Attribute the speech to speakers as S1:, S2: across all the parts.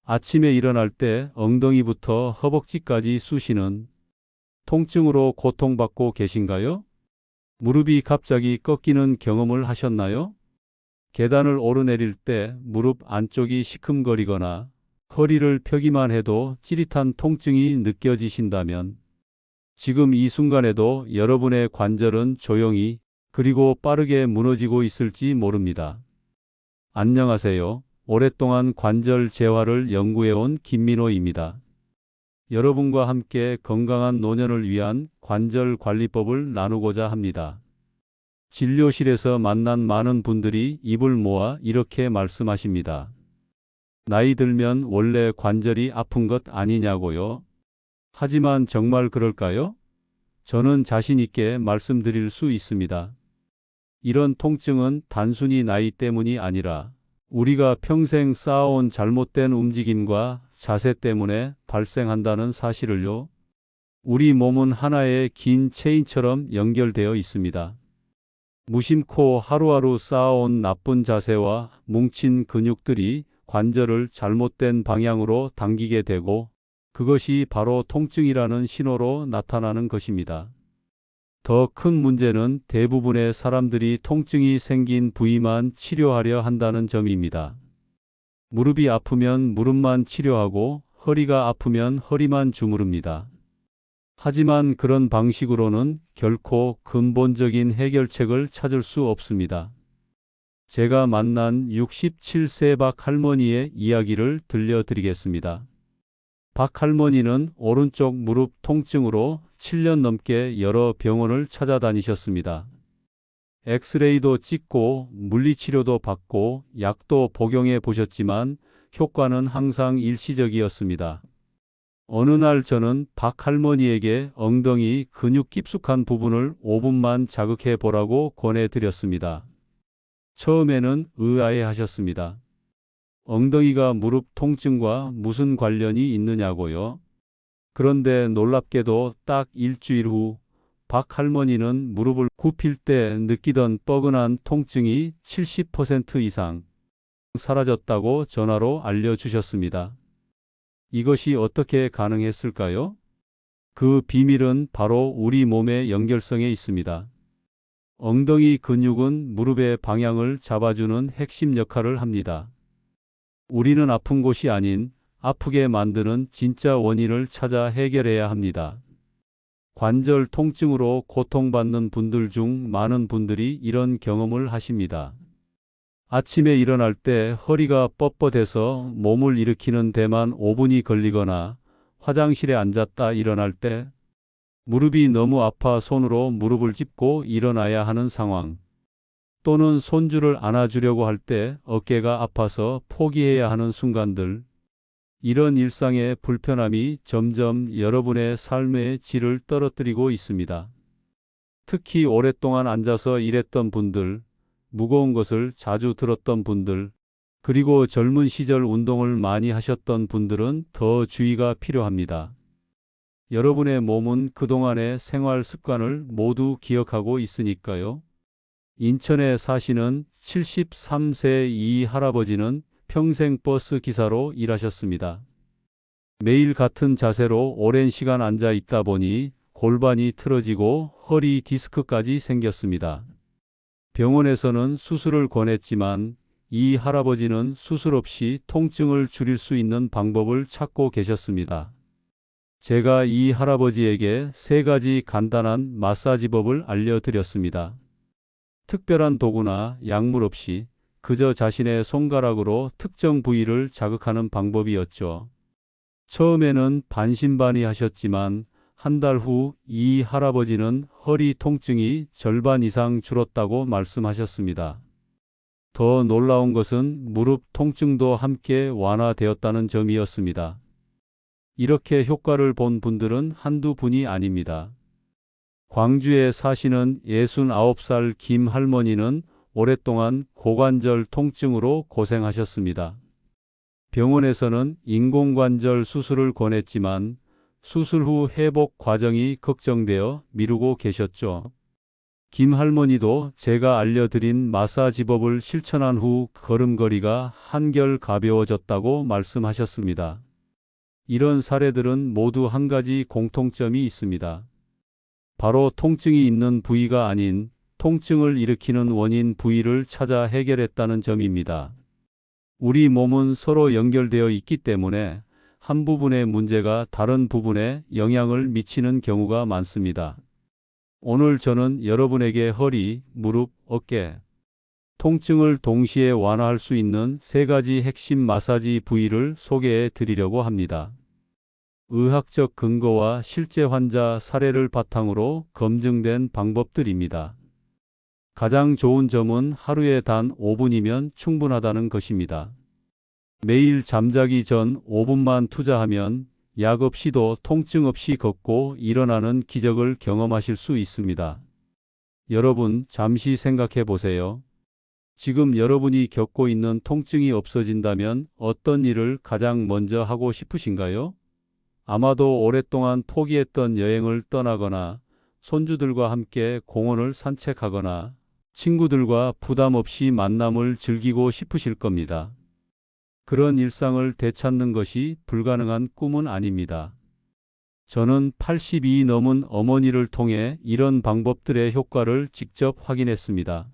S1: 아침에 일어날 때 엉덩이부터 허벅지까지 쑤시는 통증으로 고통받고 계신가요? 무릎이 갑자기 꺾이는 경험을 하셨나요? 계단을 오르내릴 때 무릎 안쪽이 시큼거리거나 허리를 펴기만 해도 찌릿한 통증이 느껴지신다면 지금 이 순간에도 여러분의 관절은 조용히 그리고 빠르게 무너지고 있을지 모릅니다. 안녕하세요. 오랫동안 관절 재활을 연구해온 김민호입니다. 여러분과 함께 건강한 노년을 위한 관절 관리법을 나누고자 합니다. 진료실에서 만난 많은 분들이 입을 모아 이렇게 말씀하십니다. 나이 들면 원래 관절이 아픈 것 아니냐고요? 하지만 정말 그럴까요? 저는 자신 있게 말씀드릴 수 있습니다. 이런 통증은 단순히 나이 때문이 아니라 우리가 평생 쌓아온 잘못된 움직임과 자세 때문에 발생한다는 사실을요. 우리 몸은 하나의 긴 체인처럼 연결되어 있습니다. 무심코 하루하루 쌓아온 나쁜 자세와 뭉친 근육들이 관절을 잘못된 방향으로 당기게 되고 그것이 바로 통증이라는 신호로 나타나는 것입니다. 더 큰 문제는 대부분의 사람들이 통증이 생긴 부위만 치료하려 한다는 점입니다. 무릎이 아프면 무릎만 치료하고 허리가 아프면 허리만 주무릅니다. 하지만 그런 방식으로는 결코 근본적인 해결책을 찾을 수 없습니다. 제가 만난 67세 박 할머니의 이야기를 들려드리겠습니다. 박 할머니는 오른쪽 무릎 통증으로 7년 넘게 여러 병원을 찾아다니셨습니다. 엑스레이도 찍고 물리치료도 받고 약도 복용해 보셨지만 효과는 항상 일시적이었습니다. 어느 날 저는 박 할머니에게 엉덩이 근육 깊숙한 부분을 5분만 자극해 보라고 권해드렸습니다. 처음에는 의아해 하셨습니다. 엉덩이가 무릎 통증과 무슨 관련이 있느냐고요? 그런데 놀랍게도 딱 일주일 후 박 할머니는 무릎을 굽힐 때 느끼던 뻐근한 통증이 70% 이상 사라졌다고 전화로 알려주셨습니다. 이것이 어떻게 가능했을까요? 그 비밀은 바로 우리 몸의 연결성에 있습니다. 엉덩이 근육은 무릎의 방향을 잡아주는 핵심 역할을 합니다. 우리는 아픈 곳이 아닌 아프게 만드는 진짜 원인을 찾아 해결해야 합니다. 관절 통증으로 고통받는 분들 중 많은 분들이 이런 경험을 하십니다. 아침에 일어날 때 허리가 뻣뻣해서 몸을 일으키는 데만 5분이 걸리거나 화장실에 앉았다 일어날 때 무릎이 너무 아파 손으로 무릎을 짚고 일어나야 하는 상황, 또는 손주를 안아주려고 할 때 어깨가 아파서 포기해야 하는 순간들, 이런 일상의 불편함이 점점 여러분의 삶의 질을 떨어뜨리고 있습니다. 특히 오랫동안 앉아서 일했던 분들, 무거운 것을 자주 들었던 분들, 그리고 젊은 시절 운동을 많이 하셨던 분들은 더 주의가 필요합니다. 여러분의 몸은 그동안의 생활 습관을 모두 기억하고 있으니까요. 인천에 사시는 73세 이 할아버지는 평생 버스 기사로 일하셨습니다. 매일 같은 자세로 오랜 시간 앉아 있다 보니 골반이 틀어지고 허리 디스크까지 생겼습니다. 병원에서는 수술을 권했지만 이 할아버지는 수술 없이 통증을 줄일 수 있는 방법을 찾고 계셨습니다. 제가 이 할아버지에게 3가지 간단한 마사지법을 알려드렸습니다. 특별한 도구나 약물 없이 그저 자신의 손가락으로 특정 부위를 자극하는 방법이었죠. 처음에는 반신반의하셨지만 한 달 후 이 할아버지는 허리 통증이 절반 이상 줄었다고 말씀하셨습니다. 더 놀라운 것은 무릎 통증도 함께 완화되었다는 점이었습니다. 이렇게 효과를 본 분들은 한두 분이 아닙니다. 광주에 사시는 69살 김 할머니는 오랫동안 고관절 통증으로 고생하셨습니다. 병원에서는 인공관절 수술을 권했지만 수술 후 회복 과정이 걱정되어 미루고 계셨죠. 김 할머니도 제가 알려드린 마사지법을 실천한 후 걸음걸이가 한결 가벼워졌다고 말씀하셨습니다. 이런 사례들은 모두 한 가지 공통점이 있습니다. 바로 통증이 있는 부위가 아닌 통증을 일으키는 원인 부위를 찾아 해결했다는 점입니다. 우리 몸은 서로 연결되어 있기 때문에 한 부분의 문제가 다른 부분에 영향을 미치는 경우가 많습니다. 오늘 저는 여러분에게 허리, 무릎, 어깨, 통증을 동시에 완화할 수 있는 세 가지 핵심 마사지 부위를 소개해 드리려고 합니다. 의학적 근거와 실제 환자 사례를 바탕으로 검증된 방법들입니다. 가장 좋은 점은 하루에 단 5분이면 충분하다는 것입니다. 매일 잠자기 전 5분만 투자하면 약 없이도 통증 없이 걷고 일어나는 기적을 경험하실 수 있습니다. 여러분, 잠시 생각해 보세요. 지금 여러분이 겪고 있는 통증이 없어진다면 어떤 일을 가장 먼저 하고 싶으신가요? 아마도 오랫동안 포기했던 여행을 떠나거나 손주들과 함께 공원을 산책하거나 친구들과 부담 없이 만남을 즐기고 싶으실 겁니다. 그런 일상을 되찾는 것이 불가능한 꿈은 아닙니다. 저는 80이 넘은 어머니를 통해 이런 방법들의 효과를 직접 확인했습니다.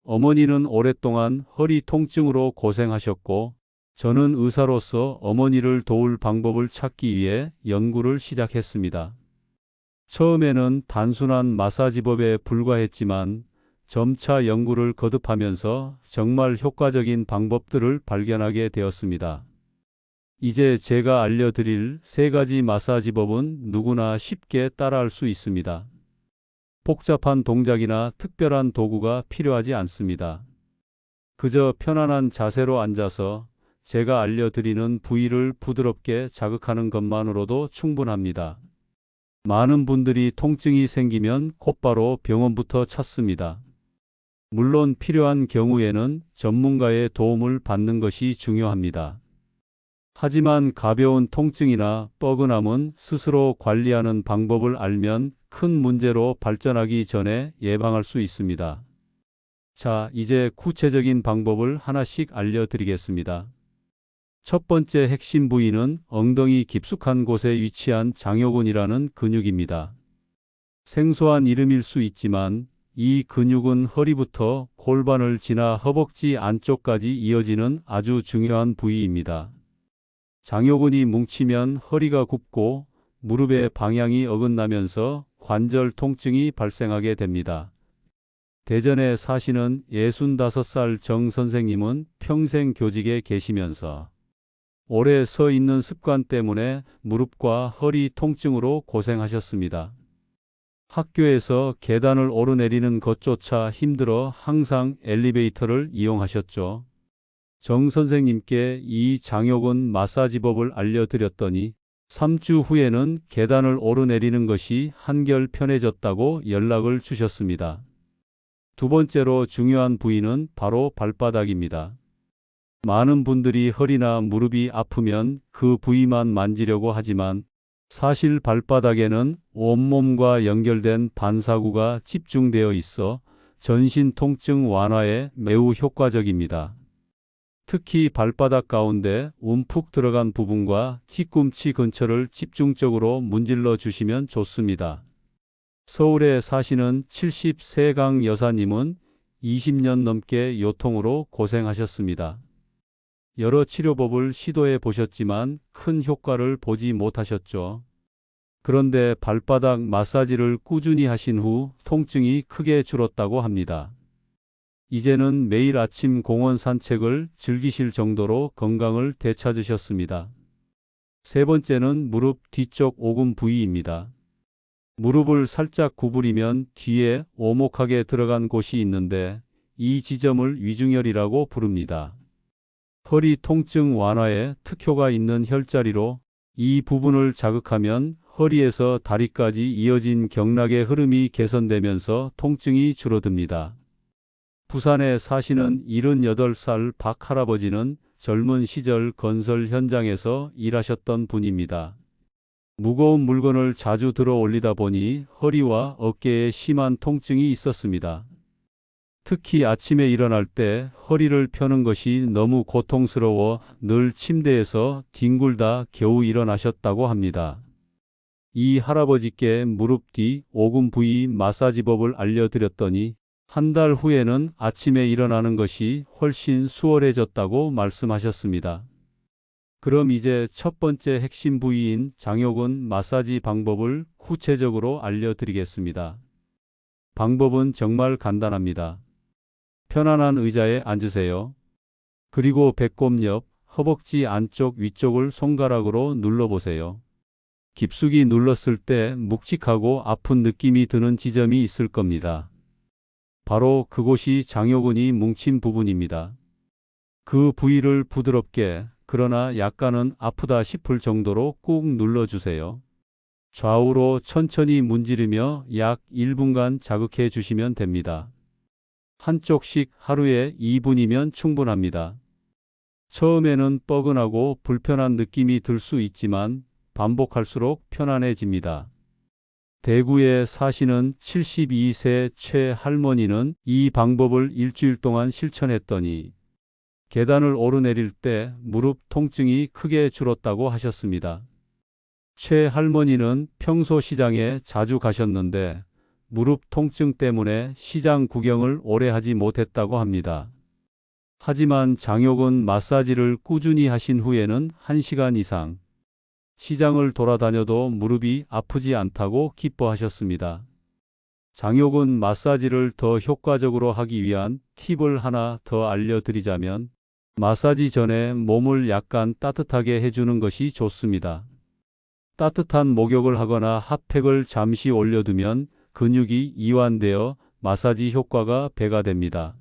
S1: 어머니는 오랫동안 허리 통증으로 고생하셨고, 저는 의사로서 어머니를 도울 방법을 찾기 위해 연구를 시작했습니다. 처음에는 단순한 마사지법에 불과했지만 점차 연구를 거듭하면서 정말 효과적인 방법들을 발견하게 되었습니다. 이제 제가 알려드릴 세 가지 마사지법은 누구나 쉽게 따라할 수 있습니다. 복잡한 동작이나 특별한 도구가 필요하지 않습니다. 그저 편안한 자세로 앉아서 제가 알려드리는 부위를 부드럽게 자극하는 것만으로도 충분합니다. 많은 분들이 통증이 생기면 곧바로 병원부터 찾습니다. 물론 필요한 경우에는 전문가의 도움을 받는 것이 중요합니다. 하지만 가벼운 통증이나 뻐근함은 스스로 관리하는 방법을 알면 큰 문제로 발전하기 전에 예방할 수 있습니다. 자, 이제 구체적인 방법을 하나씩 알려드리겠습니다. 첫 번째 핵심 부위는 엉덩이 깊숙한 곳에 위치한 장요근이라는 근육입니다. 생소한 이름일 수 있지만 이 근육은 허리부터 골반을 지나 허벅지 안쪽까지 이어지는 아주 중요한 부위입니다. 장요근이 뭉치면 허리가 굽고 무릎의 방향이 어긋나면서 관절 통증이 발생하게 됩니다. 대전에 사시는 65살 정 선생님은 평생 교직에 계시면서 오래 서 있는 습관 때문에 무릎과 허리 통증으로 고생하셨습니다. 학교에서 계단을 오르내리는 것조차 힘들어 항상 엘리베이터를 이용하셨죠. 정 선생님께 이 장요근 마사지법을 알려드렸더니 3주 후에는 계단을 오르내리는 것이 한결 편해졌다고 연락을 주셨습니다. 두 번째로 중요한 부위는 바로 발바닥입니다. 많은 분들이 허리나 무릎이 아프면 그 부위만 만지려고 하지만 사실 발바닥에는 온몸과 연결된 반사구가 집중되어 있어 전신 통증 완화에 매우 효과적입니다. 특히 발바닥 가운데 움푹 들어간 부분과 뒤꿈치 근처를 집중적으로 문질러 주시면 좋습니다. 서울에 사시는 70세강 여사님은 20년 넘게 요통으로 고생하셨습니다. 여러 치료법을 시도해 보셨지만 큰 효과를 보지 못하셨죠. 그런데 발바닥 마사지를 꾸준히 하신 후 통증이 크게 줄었다고 합니다. 이제는 매일 아침 공원 산책을 즐기실 정도로 건강을 되찾으셨습니다. 세 번째는 무릎 뒤쪽 오금 부위입니다. 무릎을 살짝 구부리면 뒤에 오목하게 들어간 곳이 있는데 이 지점을 위중혈이라고 부릅니다. 허리 통증 완화에 특효가 있는 혈자리로 이 부분을 자극하면 허리에서 다리까지 이어진 경락의 흐름이 개선되면서 통증이 줄어듭니다. 부산에 사시는 78살 박 할아버지는 젊은 시절 건설 현장에서 일하셨던 분입니다. 무거운 물건을 자주 들어 올리다 보니 허리와 어깨에 심한 통증이 있었습니다. 특히 아침에 일어날 때 허리를 펴는 것이 너무 고통스러워 늘 침대에서 뒹굴다 겨우 일어나셨다고 합니다. 이 할아버지께 무릎 뒤 오금 부위 마사지법을 알려드렸더니 한 달 후에는 아침에 일어나는 것이 훨씬 수월해졌다고 말씀하셨습니다. 그럼 이제 첫 번째 핵심 부위인 장요근 마사지 방법을 구체적으로 알려드리겠습니다. 방법은 정말 간단합니다. 편안한 의자에 앉으세요. 그리고 배꼽 옆, 허벅지 안쪽 위쪽을 손가락으로 눌러보세요. 깊숙이 눌렀을 때 묵직하고 아픈 느낌이 드는 지점이 있을 겁니다. 바로 그곳이 장요근이 뭉친 부분입니다. 그 부위를 부드럽게, 그러나 약간은 아프다 싶을 정도로 꾹 눌러주세요. 좌우로 천천히 문지르며 약 1분간 자극해 주시면 됩니다. 한쪽씩 하루에 2분이면 충분합니다. 처음에는 뻐근하고 불편한 느낌이 들 수 있지만 반복할수록 편안해집니다. 대구에 사시는 72세 최 할머니는 이 방법을 일주일 동안 실천했더니 계단을 오르내릴 때 무릎 통증이 크게 줄었다고 하셨습니다. 최 할머니는 평소 시장에 자주 가셨는데 무릎 통증 때문에 시장 구경을 오래 하지 못했다고 합니다. 하지만 장요근 마사지를 꾸준히 하신 후에는 1시간 이상 시장을 돌아다녀도 무릎이 아프지 않다고 기뻐하셨습니다. 장요근 마사지를 더 효과적으로 하기 위한 팁을 하나 더 알려드리자면 마사지 전에 몸을 약간 따뜻하게 해주는 것이 좋습니다. 따뜻한 목욕을 하거나 핫팩을 잠시 올려두면 근육이 이완되어 마사지 효과가 배가 됩니다.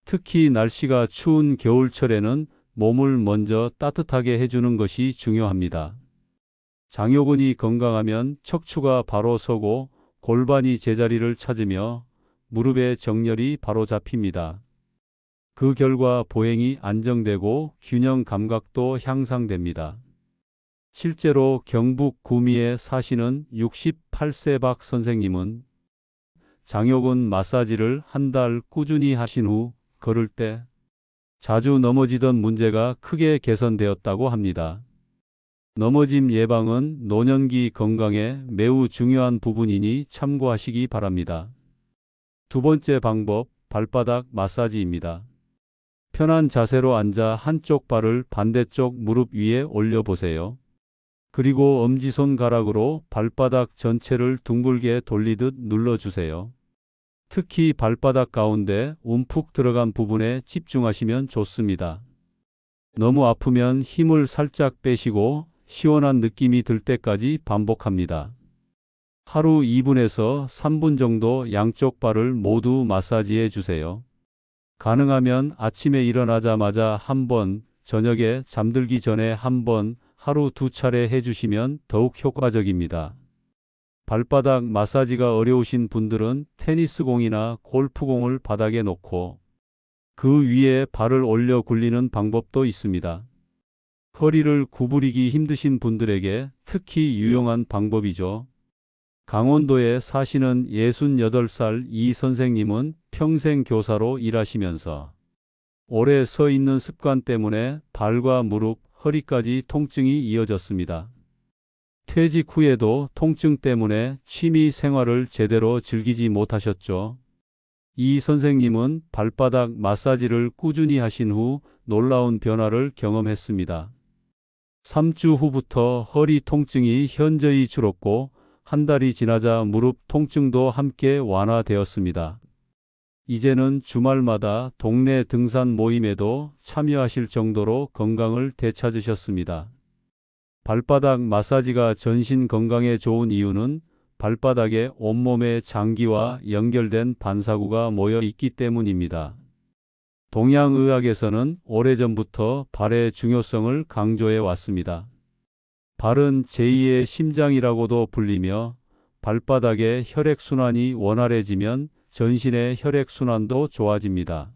S1: 특히 날씨가 추운 겨울철에는 몸을 먼저 따뜻하게 해주는 것이 중요합니다. 장요근이 건강하면 척추가 바로 서고 골반이 제자리를 찾으며 무릎의 정렬이 바로 잡힙니다. 그 결과 보행이 안정되고 균형 감각도 향상됩니다. 실제로 경북 구미에 사시는 68세 박 선생님은 장요근 마사지를 한 달 꾸준히 하신 후 걸을 때 자주 넘어지던 문제가 크게 개선되었다고 합니다. 넘어짐 예방은 노년기 건강에 매우 중요한 부분이니 참고하시기 바랍니다. 두 번째 방법, 발바닥 마사지입니다. 편한 자세로 앉아 한쪽 발을 반대쪽 무릎 위에 올려보세요. 그리고 엄지손가락으로 발바닥 전체를 둥글게 돌리듯 눌러주세요. 특히 발바닥 가운데 움푹 들어간 부분에 집중하시면 좋습니다. 너무 아프면 힘을 살짝 빼시고 시원한 느낌이 들 때까지 반복합니다. 하루 2분에서 3분 정도 양쪽 발을 모두 마사지해 주세요. 가능하면 아침에 일어나자마자 한 번, 저녁에 잠들기 전에 한 번, 하루 2차례 해주시면 더욱 효과적입니다. 발바닥 마사지가 어려우신 분들은 테니스공이나 골프공을 바닥에 놓고 그 위에 발을 올려 굴리는 방법도 있습니다. 허리를 구부리기 힘드신 분들에게 특히 유용한 방법이죠. 강원도에 사시는 68살 이 선생님은 평생 교사로 일하시면서 오래 서 있는 습관 때문에 발과 무릎, 허리까지 통증이 이어졌습니다. 퇴직 후에도 통증 때문에 취미 생활을 제대로 즐기지 못하셨죠. 이 선생님은 발바닥 마사지를 꾸준히 하신 후 놀라운 변화를 경험했습니다. 3주 후부터 허리 통증이 현저히 줄었고 한 달이 지나자 무릎 통증도 함께 완화되었습니다. 이제는 주말마다 동네 등산 모임에도 참여하실 정도로 건강을 되찾으셨습니다. 발바닥 마사지가 전신 건강에 좋은 이유는 발바닥에 온몸의 장기와 연결된 반사구가 모여 있기 때문입니다. 동양의학에서는 오래전부터 발의 중요성을 강조해 왔습니다. 발은 제2의 심장이라고도 불리며 발바닥의 혈액순환이 원활해지면 전신의 혈액순환도 좋아집니다.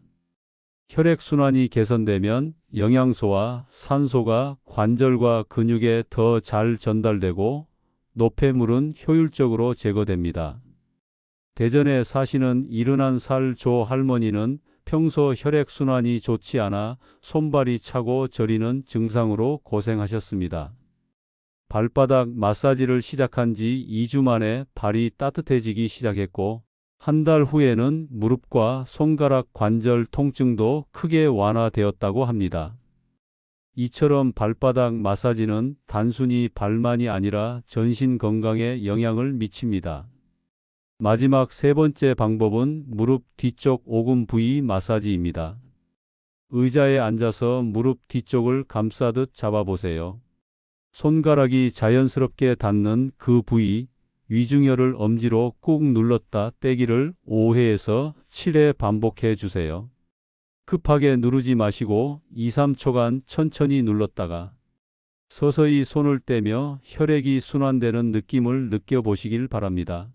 S1: 혈액순환이 개선되면 영양소와 산소가 관절과 근육에 더 잘 전달되고 노폐물은 효율적으로 제거됩니다. 대전에 사시는 71살 조 할머니는 평소 혈액순환이 좋지 않아 손발이 차고 저리는 증상으로 고생하셨습니다. 발바닥 마사지를 시작한 지 2주 만에 발이 따뜻해지기 시작했고, 한 달 후에는 무릎과 손가락 관절 통증도 크게 완화되었다고 합니다. 이처럼 발바닥 마사지는 단순히 발만이 아니라 전신 건강에 영향을 미칩니다. 마지막 세 번째 방법은 무릎 뒤쪽 오금 부위 마사지입니다. 의자에 앉아서 무릎 뒤쪽을 감싸듯 잡아보세요. 손가락이 자연스럽게 닿는 그 부위, 위중혈을 엄지로 꾹 눌렀다 떼기를 5회에서 7회 반복해 주세요. 급하게 누르지 마시고 2, 3초간 천천히 눌렀다가 서서히 손을 떼며 혈액이 순환되는 느낌을 느껴보시길 바랍니다.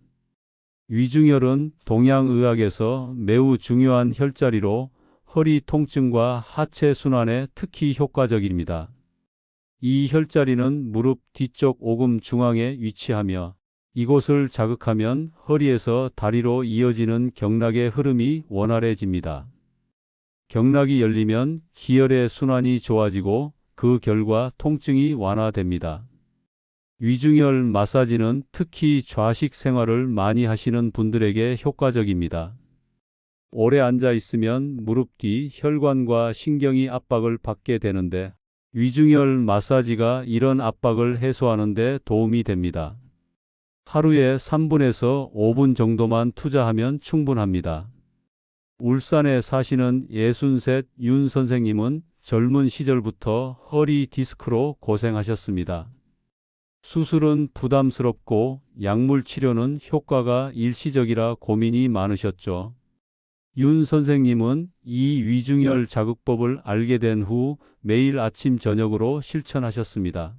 S1: 위중혈은 동양의학에서 매우 중요한 혈자리로 허리 통증과 하체 순환에 특히 효과적입니다. 이 혈자리는 무릎 뒤쪽 오금 중앙에 위치하며 이곳을 자극하면 허리에서 다리로 이어지는 경락의 흐름이 원활해집니다. 경락이 열리면 기혈의 순환이 좋아지고 그 결과 통증이 완화됩니다. 위중혈 마사지는 특히 좌식 생활을 많이 하시는 분들에게 효과적입니다. 오래 앉아 있으면 무릎 뒤 혈관과 신경이 압박을 받게 되는데 위중혈 마사지가 이런 압박을 해소하는 데 도움이 됩니다. 하루에 3분에서 5분 정도만 투자하면 충분합니다. 울산에 사시는 63 윤 선생님은 젊은 시절부터 허리 디스크로 고생하셨습니다. 수술은 부담스럽고 약물 치료는 효과가 일시적이라 고민이 많으셨죠. 윤 선생님은 이 위중혈 자극법을 알게 된 후 매일 아침 저녁으로 실천하셨습니다.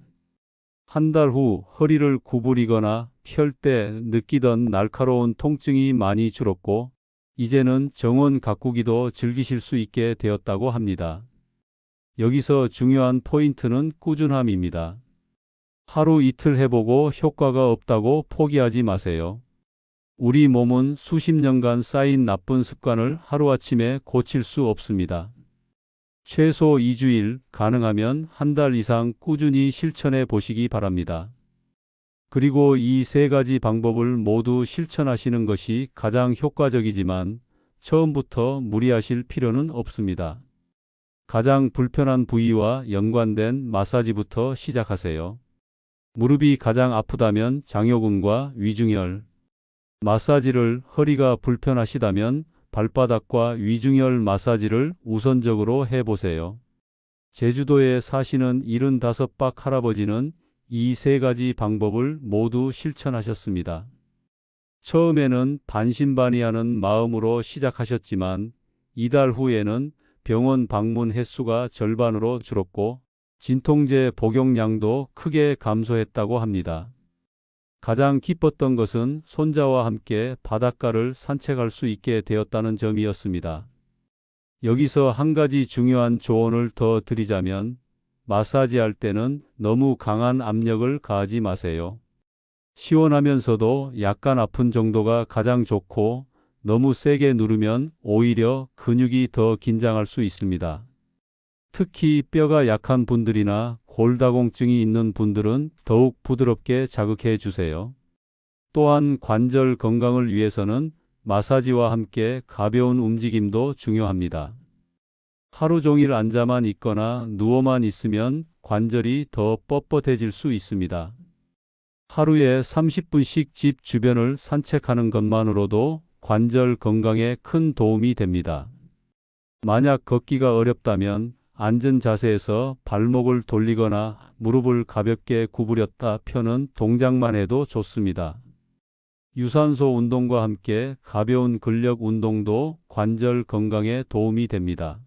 S1: 한 달 후 허리를 구부리거나 펼 때 느끼던 날카로운 통증이 많이 줄었고 이제는 정원 가꾸기도 즐기실 수 있게 되었다고 합니다. 여기서 중요한 포인트는 꾸준함입니다. 하루 이틀 해보고 효과가 없다고 포기하지 마세요. 우리 몸은 수십 년간 쌓인 나쁜 습관을 하루아침에 고칠 수 없습니다. 최소 2주일, 가능하면 한 달 이상 꾸준히 실천해 보시기 바랍니다. 그리고 이 세 가지 방법을 모두 실천하시는 것이 가장 효과적이지만 처음부터 무리하실 필요는 없습니다. 가장 불편한 부위와 연관된 마사지부터 시작하세요. 무릎이 가장 아프다면 장요근과 위중혈 마사지를, 허리가 불편하시다면 발바닥과 위중혈 마사지를 우선적으로 해보세요. 제주도에 사시는 75박 할아버지는 이 세 가지 방법을 모두 실천하셨습니다. 처음에는 반신반의하는 마음으로 시작하셨지만 이달 후에는 병원 방문 횟수가 절반으로 줄었고 진통제 복용량도 크게 감소했다고 합니다. 가장 기뻤던 것은 손자와 함께 바닷가를 산책할 수 있게 되었다는 점이었습니다. 여기서 한 가지 중요한 조언을 더 드리자면 마사지할 때는 너무 강한 압력을 가하지 마세요. 시원하면서도 약간 아픈 정도가 가장 좋고 너무 세게 누르면 오히려 근육이 더 긴장할 수 있습니다. 특히 뼈가 약한 분들이나 골다공증이 있는 분들은 더욱 부드럽게 자극해 주세요. 또한 관절 건강을 위해서는 마사지와 함께 가벼운 움직임도 중요합니다. 하루 종일 앉아만 있거나 누워만 있으면 관절이 더 뻣뻣해질 수 있습니다. 하루에 30분씩 집 주변을 산책하는 것만으로도 관절 건강에 큰 도움이 됩니다. 만약 걷기가 어렵다면 앉은 자세에서 발목을 돌리거나 무릎을 가볍게 구부렸다 펴는 동작만 해도 좋습니다. 유산소 운동과 함께 가벼운 근력 운동도 관절 건강에 도움이 됩니다.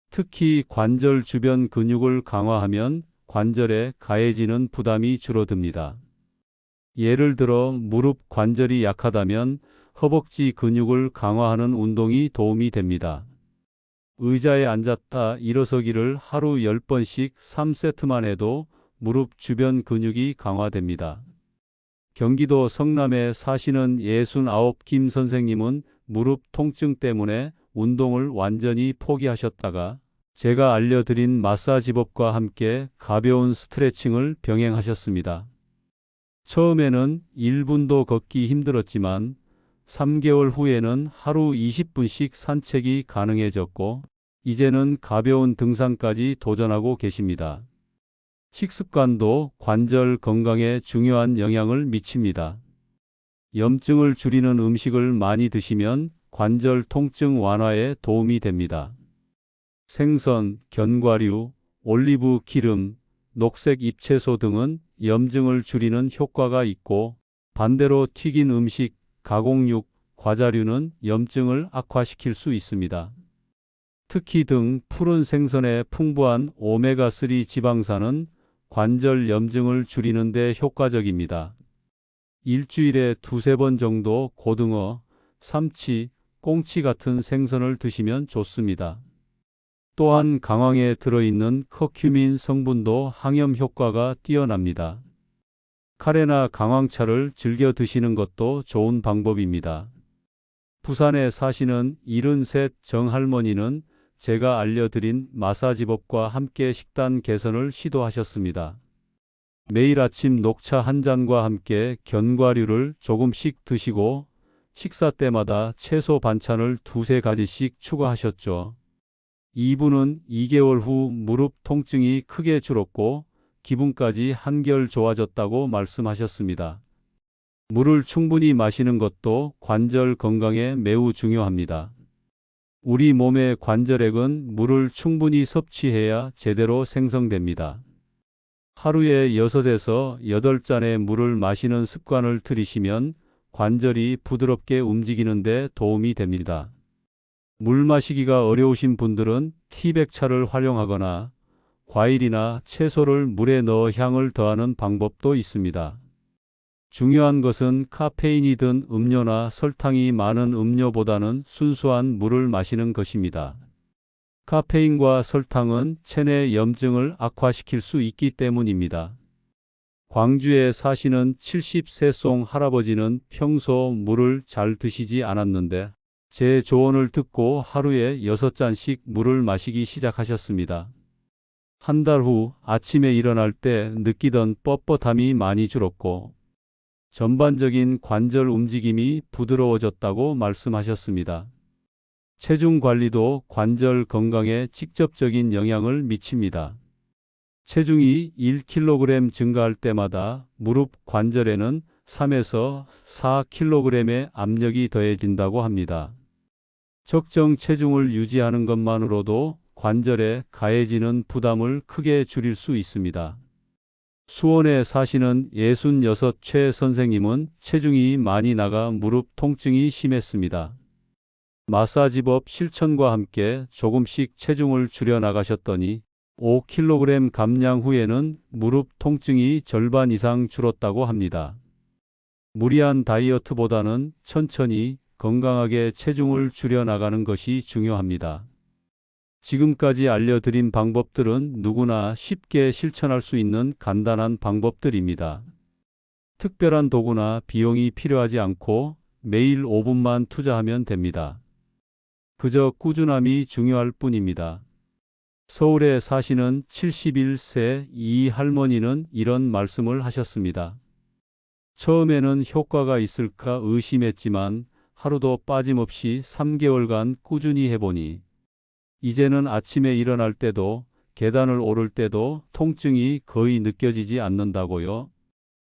S1: 특히 관절 주변 근육을 강화하면 관절에 가해지는 부담이 줄어듭니다. 예를 들어 무릎 관절이 약하다면 허벅지 근육을 강화하는 운동이 도움이 됩니다. 의자에 앉았다 일어서기를 하루 10번씩 3세트만 해도 무릎 주변 근육이 강화됩니다. 경기도 성남에 사시는 69 김 선생님은 무릎 통증 때문에 운동을 완전히 포기하셨다가 제가 알려드린 마사지법과 함께 가벼운 스트레칭을 병행하셨습니다. 처음에는 1분도 걷기 힘들었지만 3개월 후에는 하루 20분씩 산책이 가능해졌고 이제는 가벼운 등산까지 도전하고 계십니다. 식습관도 관절 건강에 중요한 영향을 미칩니다. 염증을 줄이는 음식을 많이 드시면 관절 통증 완화에 도움이 됩니다. 생선, 견과류, 올리브 기름, 녹색 잎채소 등은 염증을 줄이는 효과가 있고 반대로 튀긴 음식, 가공육, 과자류는 염증을 악화시킬 수 있습니다. 특히 등 푸른 생선의 풍부한 오메가3 지방산은 관절 염증을 줄이는 데 효과적입니다. 일주일에 2~3번 정도 고등어, 삼치, 꽁치 같은 생선을 드시면 좋습니다. 또한 강황에 들어있는 커큐민 성분도 항염 효과가 뛰어납니다. 카레나 강황차를 즐겨 드시는 것도 좋은 방법입니다. 부산에 사시는 73 정할머니는 제가 알려드린 마사지법과 함께 식단 개선을 시도하셨습니다. 매일 아침 녹차 한 잔과 함께 견과류를 조금씩 드시고 식사 때마다 채소 반찬을 2~3가지씩 추가하셨죠. 이분은 2개월 후 무릎 통증이 크게 줄었고 기분까지 한결 좋아졌다고 말씀하셨습니다. 물을 충분히 마시는 것도 관절 건강에 매우 중요합니다. 우리 몸의 관절액은 물을 충분히 섭취해야 제대로 생성됩니다. 하루에 6에서 8잔의 물을 마시는 습관을 들이시면 관절이 부드럽게 움직이는 데 도움이 됩니다. 물 마시기가 어려우신 분들은 티백차를 활용하거나 과일이나 채소를 물에 넣어 향을 더하는 방법도 있습니다. 중요한 것은 카페인이 든 음료나 설탕이 많은 음료보다는 순수한 물을 마시는 것입니다. 카페인과 설탕은 체내 염증을 악화시킬 수 있기 때문입니다. 광주에 사시는 70세 할아버지는 평소 물을 잘 드시지 않았는데 제 조언을 듣고 하루에 6잔씩 물을 마시기 시작하셨습니다. 한 달 후 아침에 일어날 때 느끼던 뻣뻣함이 많이 줄었고 전반적인 관절 움직임이 부드러워졌다고 말씀하셨습니다. 체중 관리도 관절 건강에 직접적인 영향을 미칩니다. 체중이 1kg 증가할 때마다 무릎 관절에는 3에서 4kg의 압력이 더해진다고 합니다. 적정 체중을 유지하는 것만으로도 관절에 가해지는 부담을 크게 줄일 수 있습니다. 수원에 사시는 66 최 선생님은 체중이 많이 나가 무릎 통증이 심했습니다. 마사지법 실천과 함께 조금씩 체중을 줄여 나가셨더니 5kg 감량 후에는 무릎 통증이 절반 이상 줄었다고 합니다. 무리한 다이어트보다는 천천히 건강하게 체중을 줄여 나가는 것이 중요합니다. 지금까지 알려드린 방법들은 누구나 쉽게 실천할 수 있는 간단한 방법들입니다. 특별한 도구나 비용이 필요하지 않고 매일 5분만 투자하면 됩니다. 그저 꾸준함이 중요할 뿐입니다. 서울에 사시는 71세 이 할머니는 이런 말씀을 하셨습니다. 처음에는 효과가 있을까 의심했지만 하루도 빠짐없이 3개월간 꾸준히 해보니 이제는 아침에 일어날 때도 계단을 오를 때도 통증이 거의 느껴지지 않는다고요.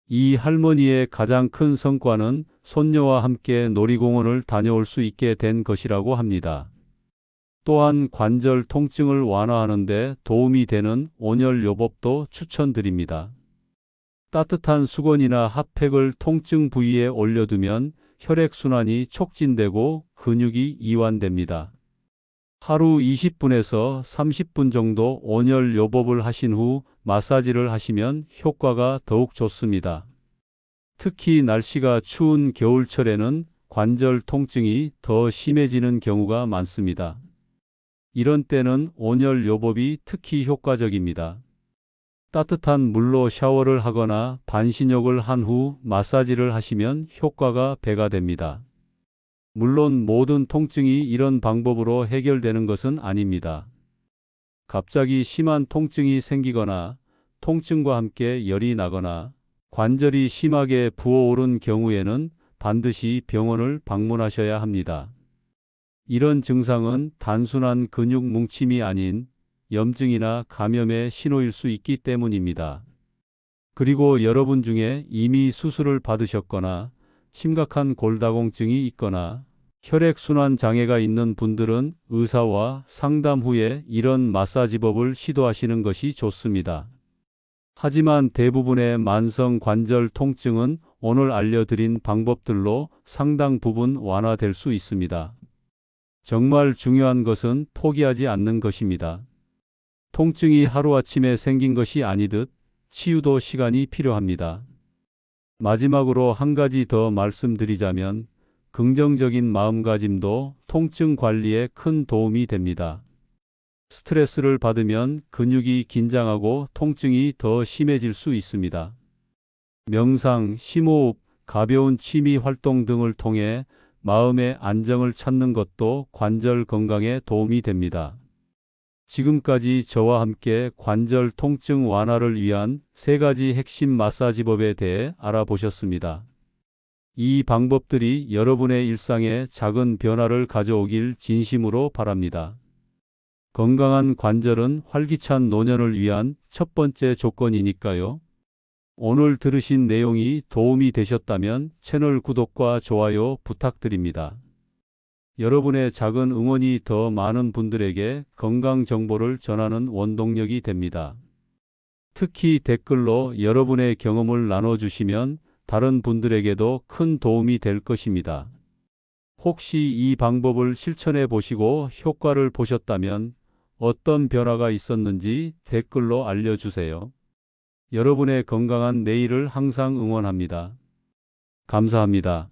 S1: 이 할머니의 가장 큰 성과는 손녀와 함께 놀이공원을 다녀올 수 있게 된 것이라고 합니다. 또한 관절 통증을 완화하는 데 도움이 되는 온열요법도 추천드립니다. 따뜻한 수건이나 핫팩을 통증 부위에 올려두면 혈액순환이 촉진되고 근육이 이완됩니다. 하루 20분에서 30분 정도 온열요법을 하신 후 마사지를 하시면 효과가 더욱 좋습니다. 특히 날씨가 추운 겨울철에는 관절 통증이 더 심해지는 경우가 많습니다. 이런 때는 온열 요법이 특히 효과적입니다. 따뜻한 물로 샤워를 하거나 반신욕을 한 후 마사지를 하시면 효과가 배가 됩니다. 물론 모든 통증이 이런 방법으로 해결되는 것은 아닙니다. 갑자기 심한 통증이 생기거나 통증과 함께 열이 나거나 관절이 심하게 부어오른 경우에는 반드시 병원을 방문하셔야 합니다. 이런 증상은 단순한 근육 뭉침이 아닌 염증이나 감염의 신호일 수 있기 때문입니다. 그리고 여러분 중에 이미 수술을 받으셨거나 심각한 골다공증이 있거나 혈액순환 장애가 있는 분들은 의사와 상담 후에 이런 마사지법을 시도하시는 것이 좋습니다. 하지만 대부분의 만성 관절 통증은 오늘 알려드린 방법들로 상당 부분 완화될 수 있습니다. 정말 중요한 것은 포기하지 않는 것입니다. 통증이 하루아침에 생긴 것이 아니듯 치유도 시간이 필요합니다. 마지막으로 한 가지 더 말씀드리자면 긍정적인 마음가짐도 통증 관리에 큰 도움이 됩니다. 스트레스를 받으면 근육이 긴장하고 통증이 더 심해질 수 있습니다. 명상, 심호흡, 가벼운 취미 활동 등을 통해 마음의 안정을 찾는 것도 관절 건강에 도움이 됩니다. 지금까지 저와 함께 관절 통증 완화를 위한 3가지 핵심 마사지법에 대해 알아보셨습니다. 이 방법들이 여러분의 일상에 작은 변화를 가져오길 진심으로 바랍니다. 건강한 관절은 활기찬 노년을 위한 첫 번째 조건이니까요. 오늘 들으신 내용이 도움이 되셨다면 채널 구독과 좋아요 부탁드립니다. 여러분의 작은 응원이 더 많은 분들에게 건강 정보를 전하는 원동력이 됩니다. 특히 댓글로 여러분의 경험을 나눠주시면 다른 분들에게도 큰 도움이 될 것입니다. 혹시 이 방법을 실천해 보시고 효과를 보셨다면 어떤 변화가 있었는지 댓글로 알려주세요. 여러분의 건강한 내일을 항상 응원합니다. 감사합니다.